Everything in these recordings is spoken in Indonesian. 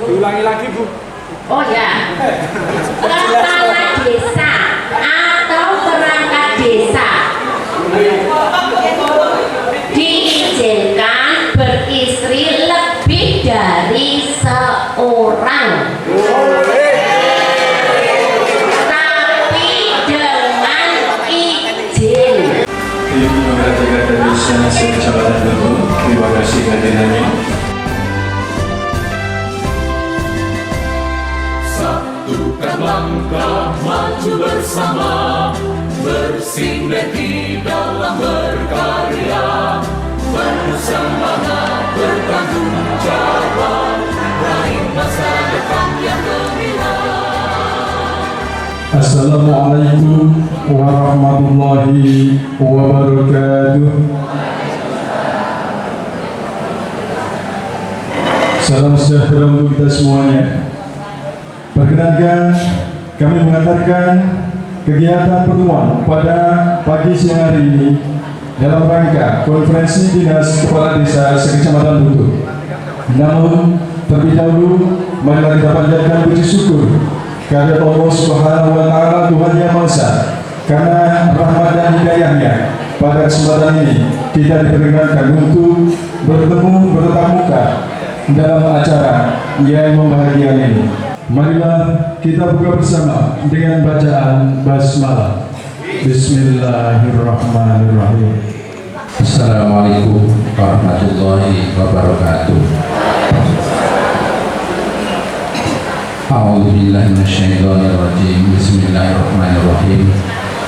Diulangi lagi, Bu. Oh ya, kepala desa atau perangkat desa diizinkan beristri lebih dari seorang, tapi dengan izin. Tim Pemerhatikan dari Sanasi Kecamatan Batu, terima kasih kehadirannya. Satukan langkah maju bersama, bersinergi dalam berkarya, berusaha bertanggung jawab, raih masa depan yang gemilang. Assalamualaikum warahmatullahi wabarakatuh. Salam sejahtera untuk kita semuanya. Perkenankan kami mengantarkan kegiatan pertemuan pada pagi siang hari ini dalam rangka konferensi dinas kepala desa sekecamatan Butuh. Namun terlebih dahulu marilah kita panjatkan puji syukur kepada Allah Subhanahu wa Ta'ala, Tuhan Yang Maha Esa, karena rahmat dan hidayahnya pada kesempatan ini kita diperkenankan untuk bertemu bertatap muka dalam acara yang membahagiakan ini. Marilah kita buka bersama dengan bacaan basmalah. Bismillahirrahmanirrahim. Assalamualaikum warahmatullahi wabarakatuh. A'udzu billahi minasyaitonir rajim. Bismillahirrahmanirrahim.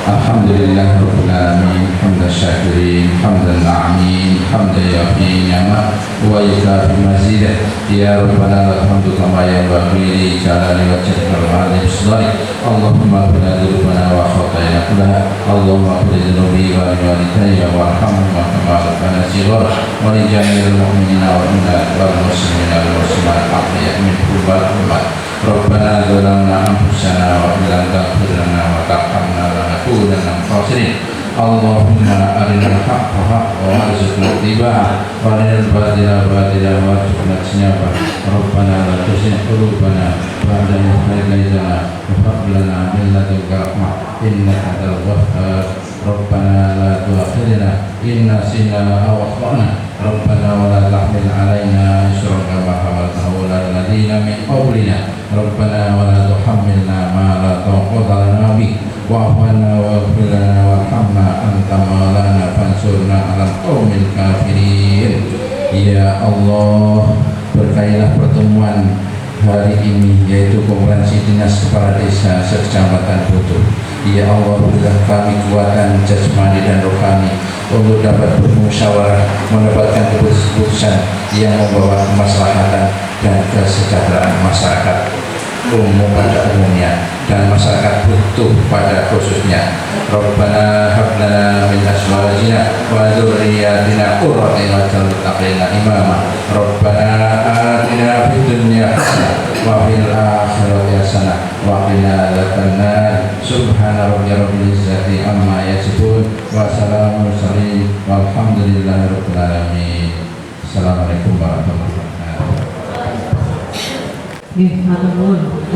Alhamdulillahirabbil alamin, hamdan syakirin, hamdan na'imin, hamdan yafi ni'mat wa yukafi mazidah. Ya rabbana alhamdu kama yanbaghi li jalali wajhikal azim bismillah. Allahumma qina dzunubana wa khatayana kullaha. Allahumma qina dzunubi wa walidayya warhamhuma kama rabbana shighara wa li jami'il mu'minina wal mu'minat wal muslimina wal muslimat ahya'i minhum wal amwat. Rabbana zalamna anfusana wa illam taghfir lana wa tarhamna lanakunanna minal khasirin. Allahumma arinal haqqa haqqan warzuqna ittiba'ah wa arinal batila batilan warzuqna ijtinabah. Rabbana la tuzigh qulubana ba'da idh hadaytana wa hab lana min ladunka rahmah innaka antal wahhab. Rabbana la tu'akhidhna in nasina aw akhtana. Rabbana wa la tahmil 'alaina isran kama hamaltahu 'alal ladzina min qablina. Rabbana wa la tuhammilna ma la taqata lana bih wa'fu 'anna waghfir lana warhamna anta maulana fansurna 'alal qaumil kafirin. Ya Allah, berkailah pertemuan hari ini, yaitu konferensi dinas kepala desa sekecamatan Butuh. Ya Allah, berilah kami kekuatan jasmani dan rohani untuk dapat bermusyawarah mendapatkan keputusan yang membawa kemaslahatan dan kesejahteraan masyarakat umum pada umumnya dan masyarakat Butuh pada khususnya. Rabbana hab lana min azwajina wa dzurriyyatina qurrata a'yun waj'alna lil muttaqina imama. Rabbana atina fid dunya hasanah wa fil akhirati hasanah wa qina adzabannar. Subhana rabbil izzati amma yasifun wa salamun mursalin walhamdulillahi rabbil alamin. Assalamualaikum warahmatullahi wabarakatuh.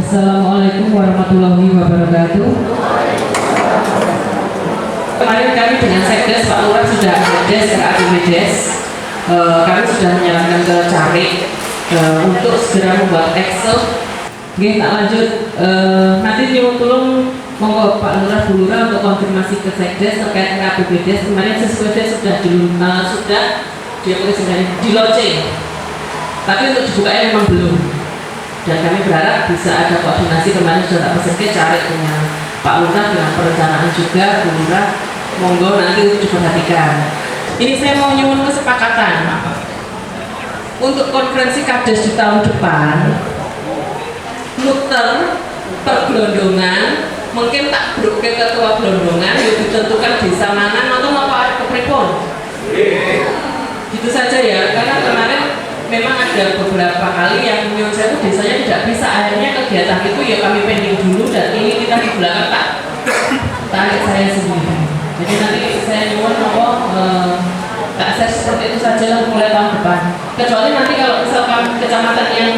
Assalamualaikum warahmatullahi wabarakatuh. Kemarin kami dengan Sekdes Pak Lurah sudah Sekdes RAPBDes, kami sudah menyarankan ke Carik untuk segera membuat Excel. Oke, tak lanjut. Nanti nyuwun tulung monggo Pak Lurah Bu Lurah untuk konfirmasi ke Sekdes terkait RAPBDes. Kemarin sesuai sudah dia tulis di launching, tapi untuk dibukanya memang belum. Dan kami berharap bisa ada koordinasi. Kemarin sudah tak pesan Carik dengan Pak Lurah dengan perencanaan juga Bu Lurah, monggo nanti untuk diperhatikan. Ini saya mau nyuwun kesepakatan untuk konferensi Kades di tahun depan, muter pergelondongan, mungkin tak bro ke ketua gelondongan yang ditentukan desa mana atau apa ke pripun. Gitu saja ya, karena kemarin memang ada beberapa kali yang menurut saya itu desanya tidak bisa, akhirnya kegiatan itu ya kami pending dulu dan ini kita di belakang tak tarik saya sendiri. Jadi nanti saya nyuwun tak saya seperti itu saja mulai tahun depan. Kecuali nanti kalau misalkan kecamatan yang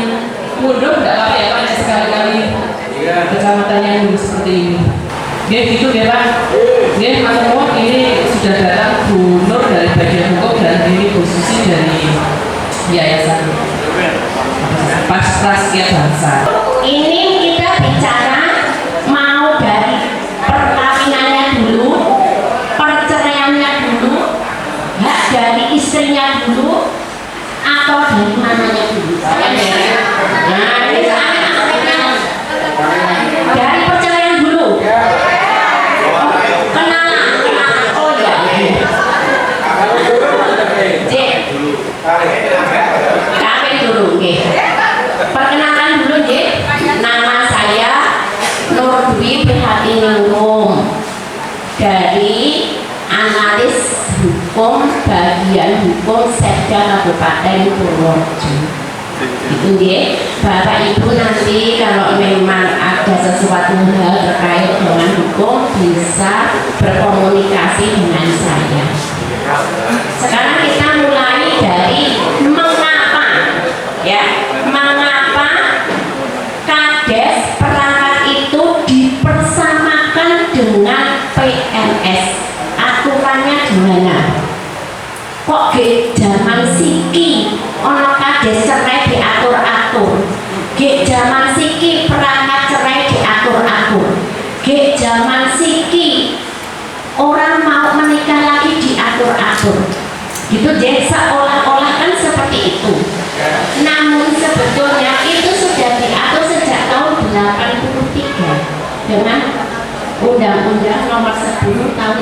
mundur nggak apa-apa ya Pak, sekali-kali kecamatannya dulu seperti ini. Oke, gitu ya Pak. Oke, Mas Umum, ini sudah datang Bu Nur dari bagian hukum dan ini Bu Susi dari Yayasan Prasetya Bangsa. Ini kita bicara mau dari perkawinannya dulu, perceraiannya dulu, hak dari istrinya dulu, atau dari mananya dulu. Nah, ini soalnya dari perceraian dulu. Kenalan. Oh ya. Kawin dulu, nggih. Perkenalkan dulu, nggih. Nama saya Nur Dwi Prihatiningrum dari analis hukum bagian hukum Setda Kabupaten Purworejo. Itu nggih. Bapak Ibu nanti kalau memang ada sesuatu hal terkait dengan hukum bisa berkomunikasi dengan saya. Sekarang kita mulai dari mengapa Kades perangkat itu dipersamakan dengan PNS. Aturannya gimana? Kok ke zaman siki ono kades cerai diatur-atur, ke zaman siki perangkat cerai diatur-atur, ke zaman siki orang mau menikah lagi diatur-atur, gitu deh, seolah-olah kan seperti itu. Namun sebetulnya itu sudah diatur sejak tahun 83 dengan Undang-Undang Nomor 10 Tahun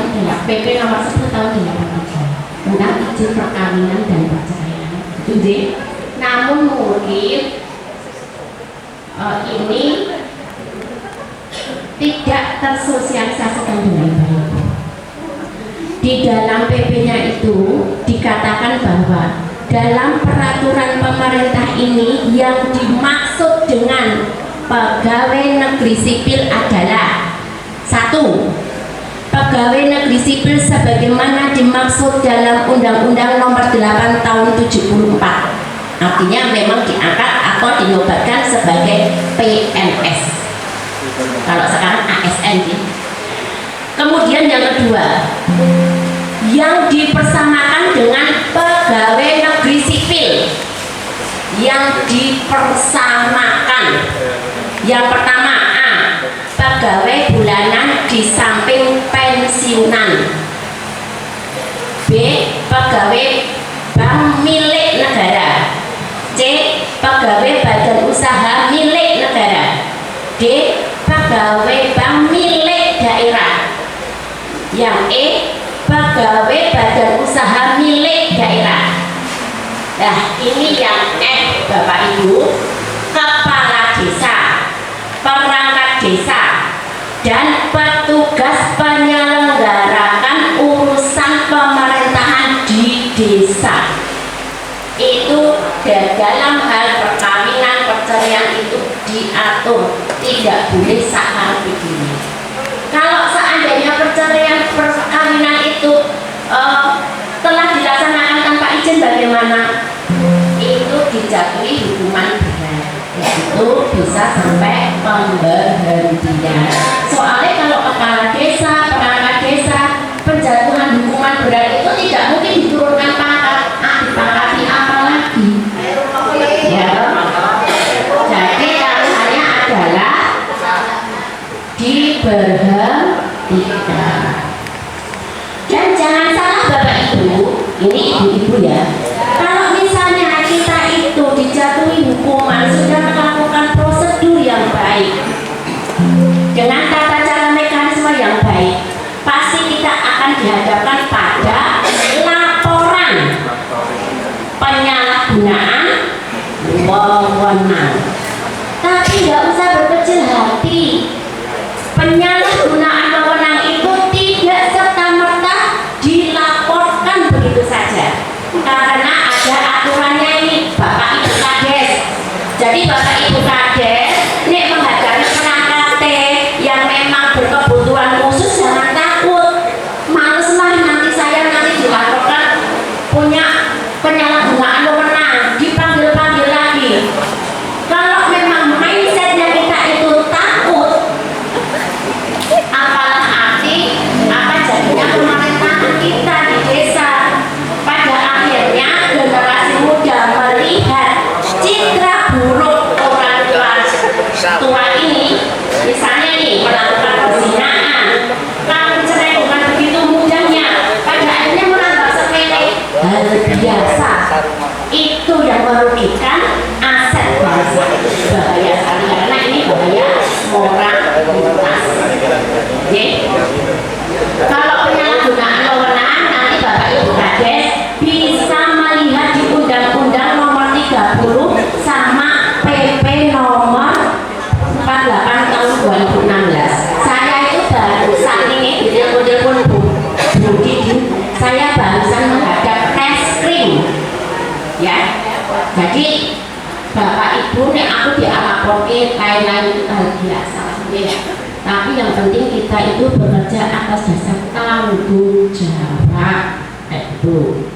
PP Nomor 10 Tahun 83 tentang izin perkawinan dan perceraian. Itu deh. Namun mungkin ini tidak tersosialisasikan dengan baik. Di dalam PP-nya itu dikatakan bahwa dalam peraturan pemerintah ini yang dimaksud dengan pegawai negeri sipil adalah: 1. Pegawai negeri sipil sebagaimana dimaksud dalam Undang-Undang Nomor 8 Tahun 74. Artinya memang diangkat atau dinobatkan sebagai PNS. Kalau sekarang ASN sih. Kemudian yang kedua, yang dipersamakan dengan pegawai negeri sipil. Yang dipersamakan. Yang pertama, A. Pegawai bulanan di samping pensiunan. B. Pegawai bank milik negara. C. Pegawai badan usaha milik negara. D. Pegawai bank milik daerah. Yang E. Pegawai badan usaha milik daerah. Nah, ini yang F, Bapak Ibu. Kepala desa, perangkat desa, dan petugas penyelenggarakan urusan pemerintahan di desa. Itu dalam hal perkawinan, perceraian itu diatur, tidak boleh sakar begini. Kalau seandainya perkawinan itu telah dilaksanakan tanpa izin, bagaimana? Itu dijatuhi hukuman berat, yaitu bisa sampai pemberhentian. Soalnya kalau kepala desa, perangkat desa, penjatuhan hukuman berat itu tidak mungkin diturunkan pangkat, dipangkati apa lagi? Ya. Jadi caranya adalah diberhentikan. Dan jangan salah Bapak Ibu, ini ibu-ibu ya. Kalau misalnya kita itu dijatuhi hukuman, sudah melakukan prosedur yang baik dengan tata cara mekanisme yang baik, pasti kita akan dihadapkan pada laporan penyalahgunaan wewenang. Tapi nggak usah berkecil hati. Penyalahgunaan wewenang itu tidak serta-merta dilaporkan begitu saja, karena ada aturannya ini, Bapak Ibu Kades. Jadi Bapak Ibu Kades ini menghadapi perangkat yang memang berkebutuhan khusus, jangan takut. Males lah nanti saya dilaporkan punya penyalahgunaan wewenang, dipanggil-panggil lagi. Kalau tua ini misalnya nih melakukan perzinahan, kalau cerai bukan begitu mudahnya, pada akhirnya merambah sepele hal biasa, itu yang merugikan aset bangsa. Bahaya sekali karena ini bahaya moralitas. Oke? Kalau penyalahgunaan wewenang, nanti Bapak Ibu Kades bisa melihat di Undang-Undang Nomor 30 sama PP Nomor 48 tahun 2016. Saya itu barusan ini telepon Bu Didi, saya barusan menghadap tes krim, ya. Jadi Bapak Ibu nih aku dialaporkan lain-lain itu hal biasa, ya. Tapi yang penting kita itu bekerja atas dasar tanggung jawab itu.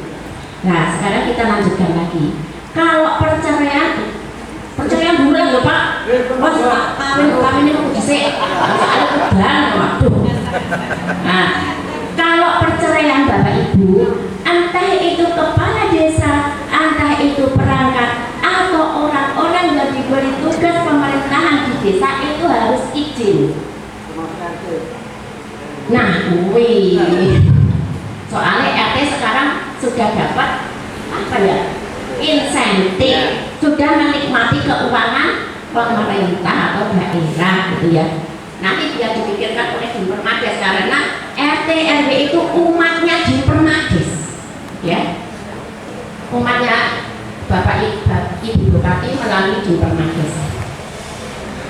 Nah sekarang kita lanjutkan lagi. Kalau perceraian bulan loh Pak. Wah kawin ini aku disik. Soalnya keban, waduh. Nah kalau perceraian Bapak Ibu, entah itu kepala desa, entah itu perangkat atau orang-orang yang diberi tugas pemerintahan di desa itu harus izin. Nah, soalnya RT sekarang sudah dapat apa ya? Insentif, sudah menikmati keuangan pemerintah atau daerah gitu ya. Nanti dia dipikirkan oleh Jumpermades karena RT RW itu umatnya Jumpermades, ya. Umatnya Bapak Ibu Bupati melalui Jumpermades.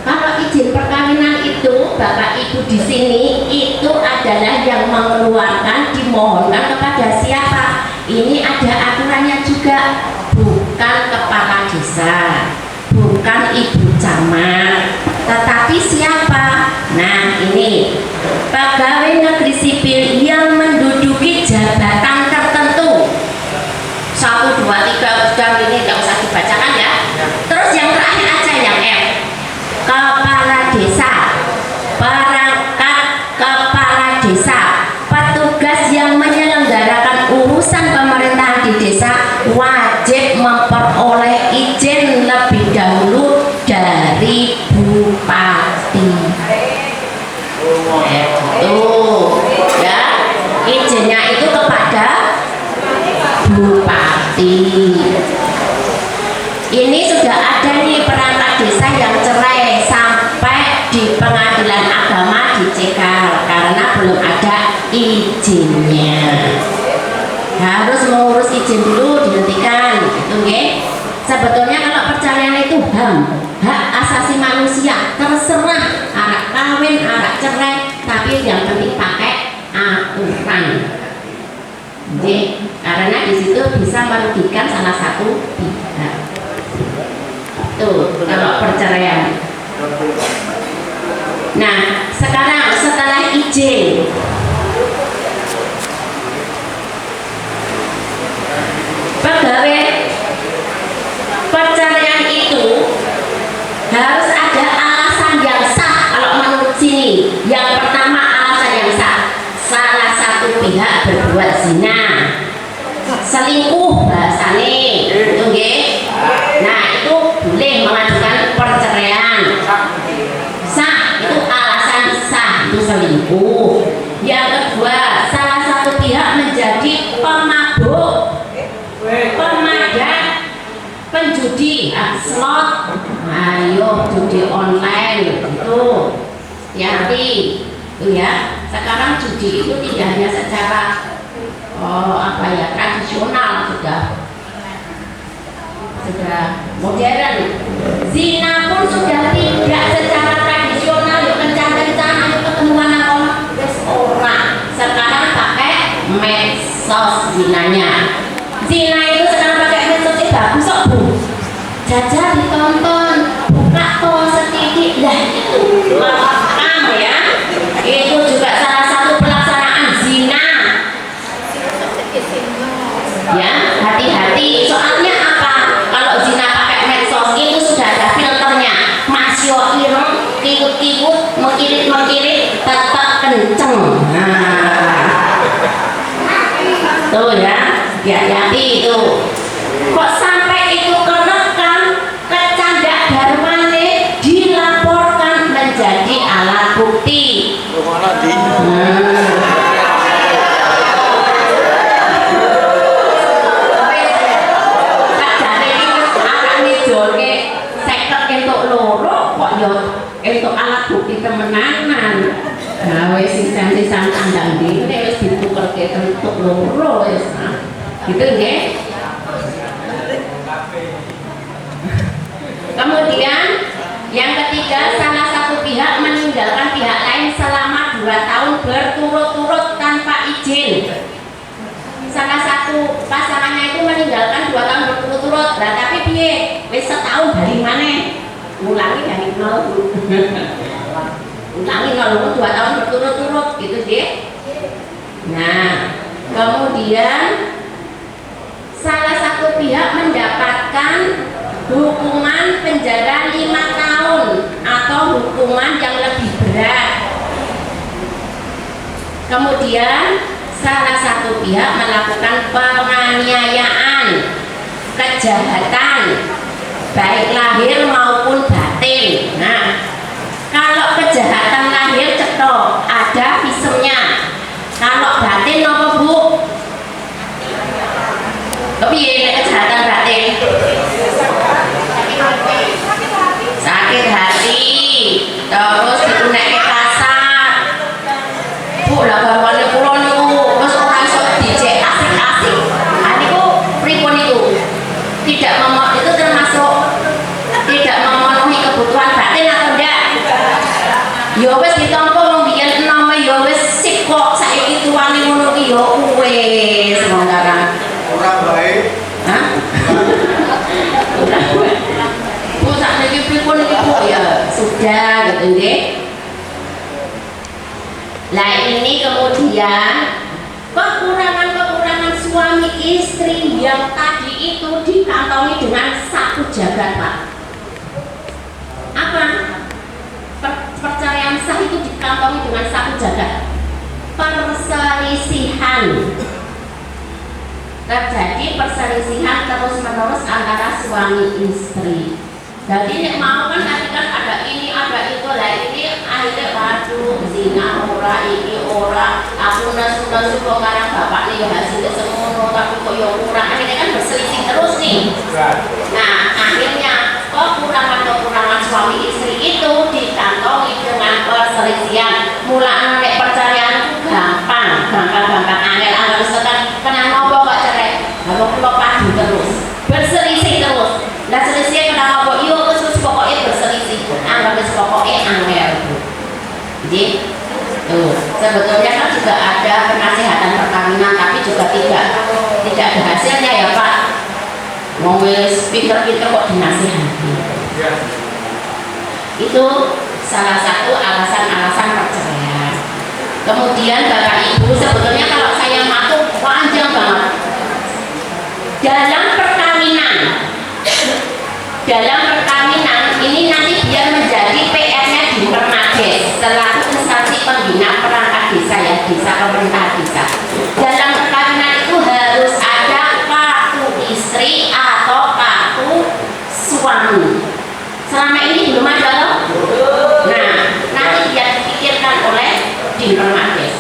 Kalau izin perkawinan itu Bapak Ibu di sini itu adalah yang mengeluarkan, dimohonkan kepada siapa? Ini ada aturannya juga, bukan kepala desa, bukan ibu camat, tetapi siapa? Nah ini pegawai negeri sipil yang menduduki jabatan tertentu. 1, 2, 3 udah ini nggak usah dibacakan ya. Terus yang terakhir aja yang F. Kepala desa, perangkat kepala desa, petugas yang menyelenggarakan urusan pemerintahan di desa wajib memperoleh izin lebih dahulu dari bupati. Ya, izinnya itu kepada bupati. Ini sudah ada nih perangkat desa yang cerai sampai di pengadilan agama dicekal karena belum ada izinnya. Harus mengurus izin dulu dihentikan, gitu nggih. Sebetulnya kalau perceraian itu hak asasi manusia, terserah anak kawin, anak cerai, tapi yang penting pakai aturan. Jadi, karena di situ bisa merugikan salah satu pihak. Tuh, kalau perceraian. Nah, sekarang setelah izin, pegawai perceraian itu harus ada alasan yang sah. Kalau menurut sini, yang pertama alasan yang sah, salah satu pihak berbuat zina, selingkuh bahasane, gitu nggih. Nah itu boleh mengajukan perceraian. Sah itu alasan sah, itu selingkuh. Yang kedua, salah satu pihak menjadi pemabuk, pemadat, penjudi, slot, ayo judi online itu hati-hati itu ya. Sekarang judi itu tidak hanya secara tradisional, sudah modern. Zina pun sudah tidak secara tradisional, yuk kencan-kencan, ayo ketemuan apa wes orang. Sekarang pakai medsos zinanya. Zina itu sekarang pakai medsos itu bagus kok Bu. Jajah ditonton, buka toa sedikit, lah itu rekam ya. Itu juga salah satu pelaksanaan zina. Ya, hati-hati. Soalnya apa? Kalau zina pakai medsos itu sudah ada filternya. Masih ireng, kikut-kikut, mengkirit-mengkirit, tetap kenceng. Nah, tuh ya, hati-hati itu. Kok sampai itu kerekam, kecandak darmane, dilapor entuk loro kok yo entuk alat bukti temenanan. Nah wis sisan-sisan tandang dhewe wis ditukerke entuk loro wis. Gitu nggih. Kemudian yang ketiga, salah satu pihak meninggalkan pihak lain selama 2 tahun berturut-turut tanpa izin. Salah satu pasangannya itu meninggalkan 2 tahun berturut-turut. Nah tapi piye? Wis setahun dari mana? Ulangi dari nol. Ulangi nol 2 tahun berturut-turut gitu deh. Nah kemudian salah satu pihak mendapatkan hukuman penjara 5 tahun atau hukuman yang lebih berat. Kemudian salah satu pihak melakukan penganiayaan, kejahatan baik lahir maupun batin. Nah, kalau kejahatan lahir cetok ada visumnya. Kalau batin apa Bu? Tapi ya kejahatan batin. Sakit hati, terus ditunekke kasar. Bu lah garwane kula niku wis ora iso dijek asik-asik. Ha niku pripun niku? Tidak itu termasuk tidak memenuhi kebutuhan batin atau enggak? Ya wis ditampa wong biyen enome ya wis sik kok saiki tuane ngono ki ya wis sementara. Ora baik. Hah? Ora baik. Bu sakniki pripun iki Bu ya? Sudah gitu nggih. Nah ini kemudian kekurangan-kekurangan suami istri yang tadi itu dikantongi dengan 1 jagat Pak. Apa? Perceraian sah itu dikantongi dengan 1 jagat. Perselisihan. Terjadi perselisihan terus-menerus antara suami istri. Jadi nek mau kan tadi kan ada ini ada itu lah ini akhirnya waduh zina ora iki ora aku nesu-nesu kok karang bapak nih ya hasilnya semono tapi kok ya kurang akhirnya kan berselisih terus nih. Nah akhirnya kekurangan suami istri itu dikantongi dengan perselisihan. Mulane nek perceraian gampang angel misalkan kena nopo kok cerai kalau kula padu terus berselisih terus. Lah selisih kena nopo yo terus pokoknya berselisih anggap pokoknya angel. Jadi tuh sebetulnya kan juga ada penasihatan perkawinan tapi juga tidak ada hasilnya ya Pak. Mau wis pinter-pinter kok dinasihati. Itu salah satu alasan-alasan perceraian. Kemudian Bapak Ibu sebetulnya kalau saya maklum panjang banget. Dalam perkawinan ini nanti biar menjadi PR-nya di Permades selaku instansi pembina perangkat desa ya, desa pemerintah desa. Dalam perkawinan itu harus ada kartu istri atau kartu suami. Selama ini belum ada loh. Nah, nanti biar dipikirkan oleh di Permades.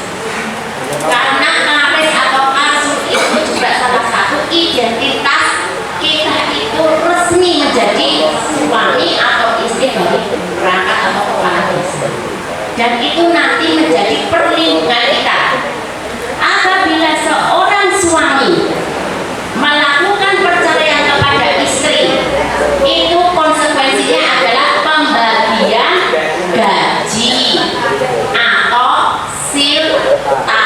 Karena karis atau kartu itu juga salah satu identitas kita itu resmi menjadi suami atau istri dari perangkat atau kepala desa. Dan itu nanti menjadi perlindungan kita. Apabila seorang suami melakukan perceraian kepada istri, itu konsekuensinya adalah pembagian gaji atau silta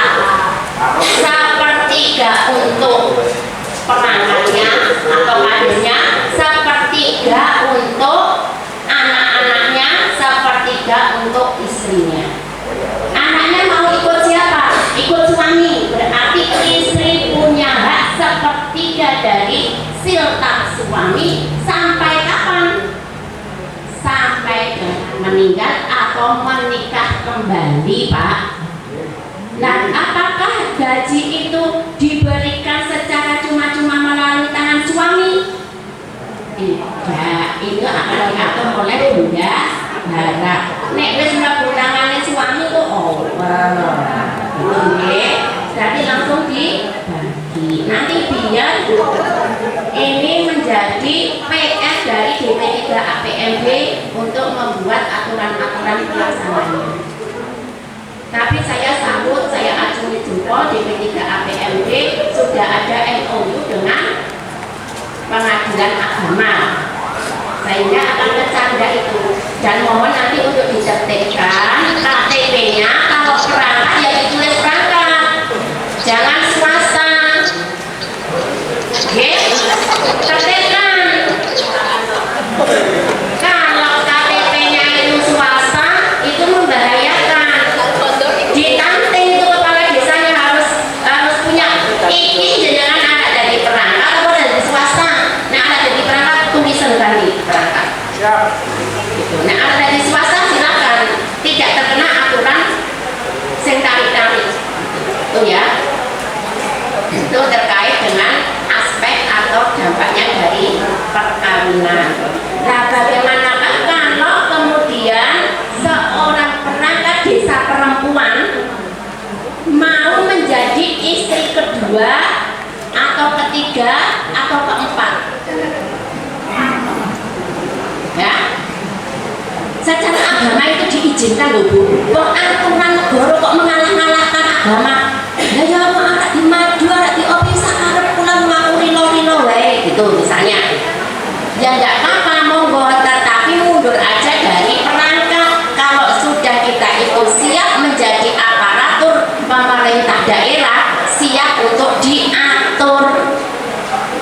sepertiga untuk pengantinnya atau kadernya, sepertiga untuk anak-anaknya, sepertiga untuk istrinya. Anaknya mau ikut siapa? Ikut suami. Berarti istri punya hak sepertiga dari silta suami sampai kapan? Sampai meninggal atau menikah kembali Pak. Nah, apakah gaji itu diberikan secara cuma-cuma melalui tangan suami? Tidak, itu akan diatur oleh bendahara. Nek wis mlebu tangane suami itu oke. Jadi langsung dibagi. Nanti biar ini menjadi PS dari DP3 APMB untuk membuat aturan-aturan pelaksanaannya. Tapi saya sambut, saya acungi jempol DP3 APMD sudah ada MOU dengan Pengadilan Agama, sehingga akan bercanda itu. Dan mohon nanti untuk ditertibkan KTP-nya kalau perangkat ya ditulis perangkat, jangan swasta. Oke, tertibkan. Kalau KTP-nya itu swasta, itu membahayakan. Ditanting itu kepala desanya harus punya izin jangan anak dari perangkat atau dari swasta. Nah, anak dari perangkat tulisan tadi perangkat. Gitu. Nah, anak dari swasta silakan tidak terkena aturan sing tarik-tarik. Itu ya. Itu terkait dengan aspek atau dampaknya dari perkawinan. Nah, bagaimanakah kalau kemudian seorang perangkat desa perempuan mau menjadi istri kedua atau ketiga atau keempat? Ya, secara agama itu diizinkan loh Bu. Kok aturan negara kok mengalah-alahkan agama? Ya ya mau anak di maju, anak di opi sakarep pulang mau rino-rino wae gitu misalnya. Ya enggak apa-apa, monggo, tetapi mundur aja dari perangkat. Kalau sudah kita itu siap menjadi aparatur pemerintah daerah, siap untuk diatur.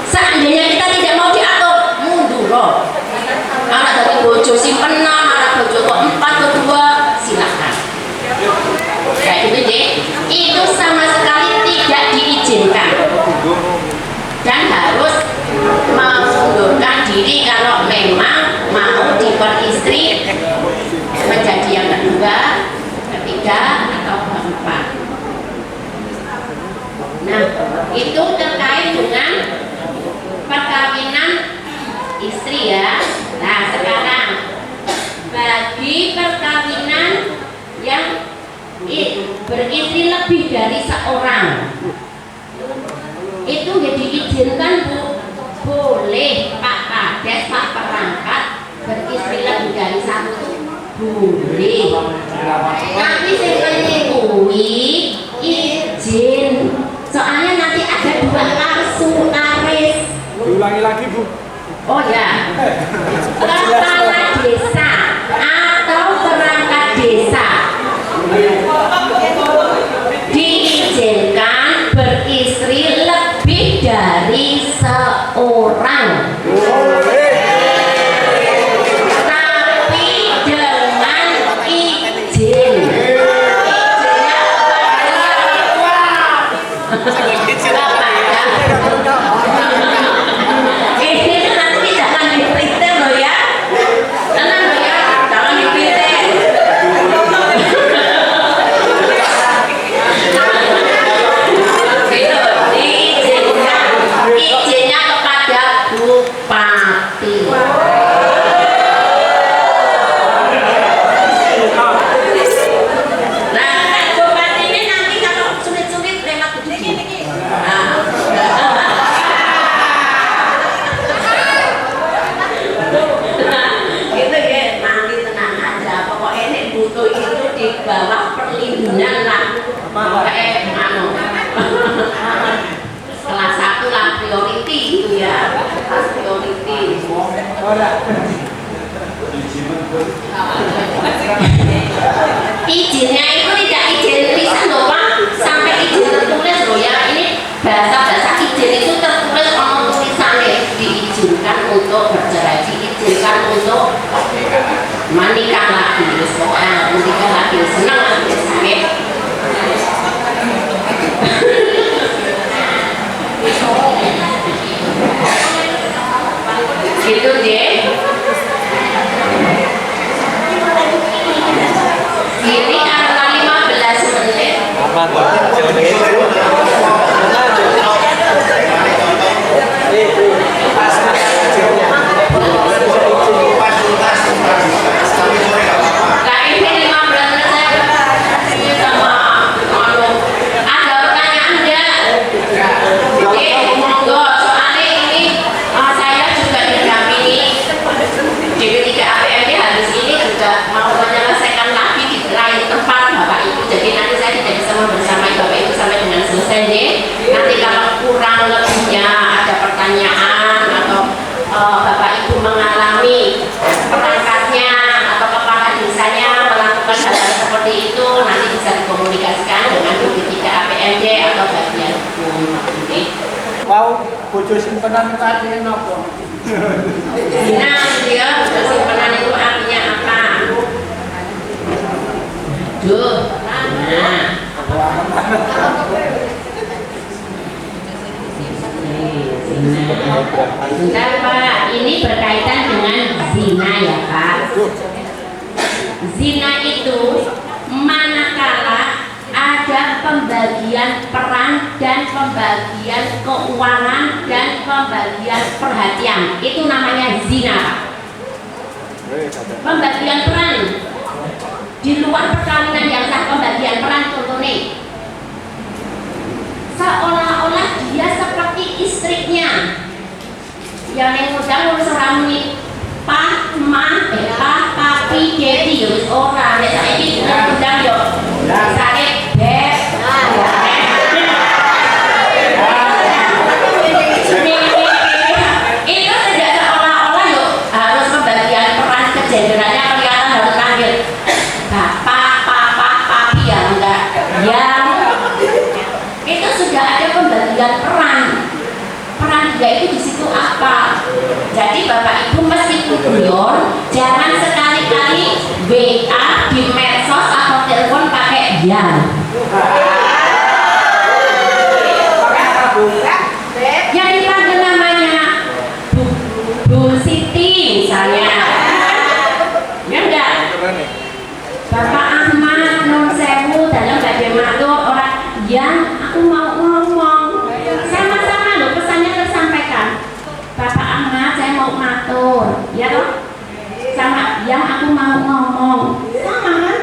Seandainya kita tidak mau diatur, mundur loh. Anak dari bojo simpenan, anak bojo kok 4 atau 2, silakan. Kayak gitu deh. Itu sama sekali tidak diizinkan. Dan harus mengundurkan diri kalau memang mau diperistri menjadi yang kedua, ketiga atau keempat. Nah, itu terkait dengan perkawinan istri ya. Nah, sekarang bagi perkawinan yang beristri lebih dari seorang, itu ya diizinkan Bu. Boleh Pak Kades, Pak Perangkat beristri lebih dari satu, boleh. Tapi saya penting izin. Soalnya nanti ada 2 karsu karis. Diulangi lagi Bu. Oh ya, kepala desa atau perangkat desa diizinkan beristri lebih dari seorang, tapi dengan izin. Ini nanti jangan diprinter loh ya, tenang loh ya, jangan diprinter. Itu diizinkan, izinnya kepada bupati. Nah, bupati ini nanti kalau sulit-sulit lewat begini. Gitu ya, nanti tenang aja. Pokoknya ini butuh itu di bawah perlindungan lah. Pokoknya kelas 1 lah priority itu ya, kelas priority. Izinnya itu tidak izin tulisan loh Pak, sampai izin tertulis loh ya. Ini bahasa izin itu tertulis sama tulisannya. Diizinkan untuk bercerai, diizinkan untuk menikah lagi, menikah lagi, senang lagi, sakit. Gitu deh. Ini karena 15 menit. Nah ini 15 menit saya bojo simpenan itu artinya apa? Zina dia simpenan itu artinya apa? Duh. Nah. Bentar Pak, ini berkaitan dengan zina ya Pak. Zina itu manakala ada pembagian peran dan pembagian keuangan dan pembagian perhatian, itu namanya zina Pak. Pembagian peran di luar perkawinan yang sah, pembagian peran contohnya seolah-olah dia seperti istrinya yang ngundang urus ramai pak, ma, papi, dedi, urus orang ya saya ini ngundang yo misalnya beb itu tidak seolah-olah yo harus pembagian peran kejenderannya kelihatan harus panggil bapak, papa, papi ya enggak ya. Itu sudah ada pembagian peran dia itu di situ apa. Jadi bapak ibu meskipun guyon jangan sekali-kali WA di medsos atau telepon pakai yang yang dipanggil namanya Bu Siti misalnya ya enggak Bapak Ahmad non sewu dalam badai matur orang yang aku mau ngomong sama-sama loh pesannya tersampaikan. Bapak Ahmad saya mau matur ya toh sama yang aku mau ngomong sama kan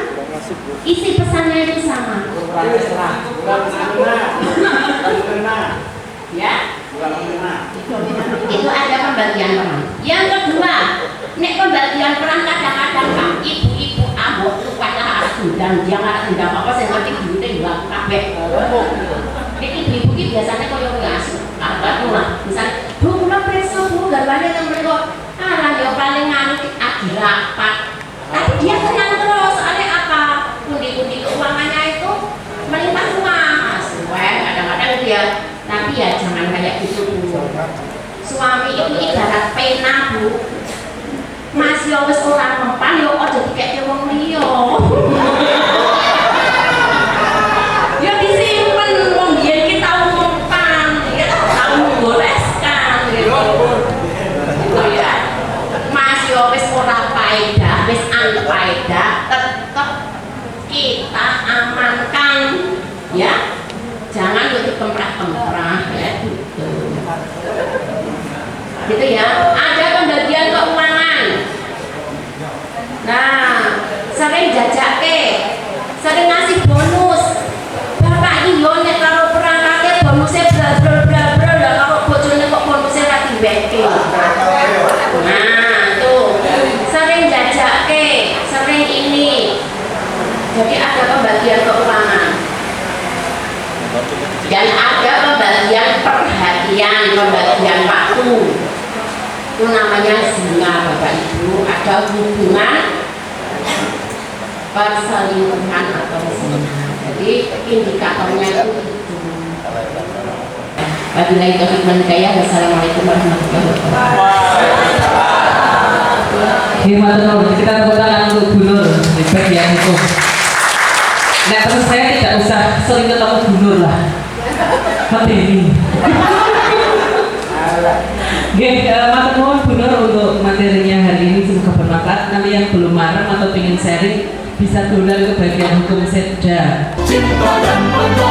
isi pesannya itu sama ya itu ada pembagian peran. Yang kedua nek pembagian peran kadang-kadang Pak ibu-ibu ambok lupalah undang dia nggak undang apa saya ngerti dulu deh nggak kabeh. Ibu-ibu ini biasanya koyo ngas, apa tuh lah, misal bu pulang preso bu garwane yang mereka yo paling nganu agi rapat. Tapi dia senang terus soalnya apa? Pundi-pundi keuangannya itu melimpah ruah. Kadang-kadang dia, tapi ya jangan kayak gitu bu. Suami itu ibarat pena bu. Mas yo wis ora mempan yo aja dikek wong liya. Ya disimpen wong biyen ki tau mempan, ya tau menggoreskan gitu. Itu ya. Mas yo wis ora faedah, wis anfaedah, tetep kita amankan ya. Jangan yo dikemprah-kemprah ya gitu. Gitu ya. Ada pembagian keuangan. Nah, sering jajake, sering ngasih bonus. Bapak iki yo nek karo perangkate bonusnya bla lah karo bojone kok bonusnya ra diweke. Nah, tuh. Sering jajake, sering ini. Jadi ada pembagian keuangan. Dan ada pembagian perhatian, pembagian waktu. Itu namanya zina Bapak Ibu. Ada hubungan perselingkuhan atau zina. Jadi indikatornya itu wabillahi taufiq wal hidayah. Wassalamualaikum warahmatullahi wabarakatuh. Kita tepuk tangan untuk Bu Nur di bagian hukum. Nah terus saya tidak usah sering ketemu Bu Nur lah. Tapi ini matur nuwun Bu Nur untuk materinya hari ini, semoga bermanfaat. Nanti yang belum marah atau ingin sharing bisa dolan ke bagian hukum Setda. Cinta dan bangga